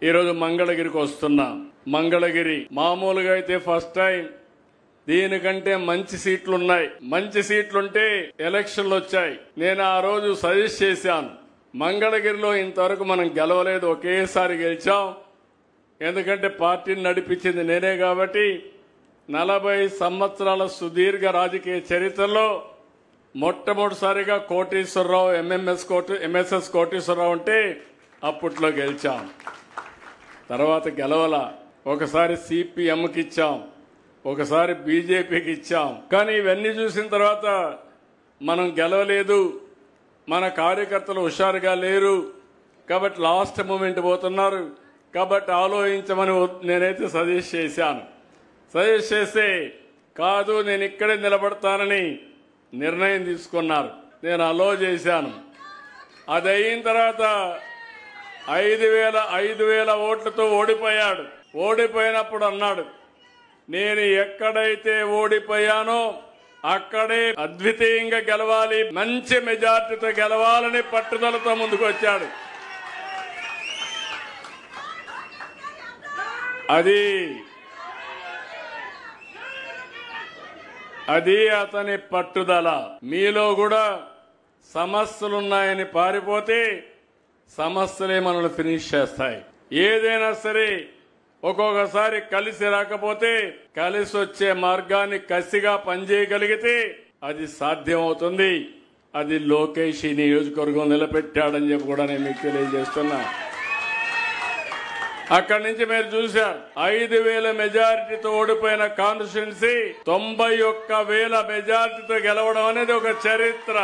ఈరోజు మంగళగిరికి వస్తున్నా. మంగళగిరి మామూలుగా అయితే ఫస్ట్ టైం, దీనికంటే మంచి సీట్లున్నాయి. మంచి సీట్లుంటే ఎలక్షన్లు వచ్చాయి. నేను ఆ రోజు సజెస్ట్ చేశాను, మంగళగిరిలో ఇంతవరకు మనం గెలవలేదు, ఒకేసారి గెలిచాం. ఎందుకంటే పార్టీని నడిపించింది నేనే కాబట్టి 40 సంవత్సరాల సుదీర్ఘ రాజకీయ చరిత్రలో మొట్టమొదటిసారిగా కోటేశ్వరరావు ఎంఎస్ఎస్ కోటేశ్వరరావు ఉంటే అప్పట్లో గెలిచాం. తర్వాత గెలవల. ఒకసారి సిపిఎంకి ఇచ్చాం, ఒకసారి బీజేపీకి ఇచ్చాం. కానీ ఇవన్నీ చూసిన తర్వాత మనం గెలవలేదు, మన కార్యకర్తలు హుషారుగా లేరు కాబట్టి లాస్ట్ మూమెంట్ పోతున్నారు కాబట్టి ఆలోచించమని నేనైతే సజెస్ట్ చేశాను. సజెస్ట్ చేస్తే కాదు నేను ఇక్కడే నిలబడతానని నిర్ణయం తీసుకున్నారు. నేను అలో చేశాను. అది అయిన తర్వాత 5,000 ఓట్లతో ఓడిపోయాడు. ఓడిపోయినప్పుడు అన్నాడు, నేను ఎక్కడైతే ఓడిపోయానో అక్కడే అద్వితీయంగా గెలవాలి, మంచి మెజార్టీతో గెలవాలని పట్టుదలతో ముందుకు వచ్చాడు. అది అతని పట్టుదల. మీలో కూడా సమస్యలున్నాయని పారిపోతే సమస్యలే మనల్ని ఫినిష్ చేస్తాయి. ఏదైనా సరే ఒక్కొక్కసారి కలిసి రాకపోతే కలిసి వచ్చే మార్గాన్ని కసిగా పనిచేయగలిగితే అది సాధ్యమవుతుంది. అది లోకేష్ ఈ నియోజకవర్గం నిలబెట్టాడని చెప్పి కూడా నేను మీకు తెలియజేస్తున్నా. అక్కడి నుంచి మీరు చూశారు, 5,000 మెజారిటీతో ఓడిపోయిన కాన్స్టిట్యున్సీ 91,000 మెజారిటీతో గెలవడం అనేది ఒక చరిత్ర.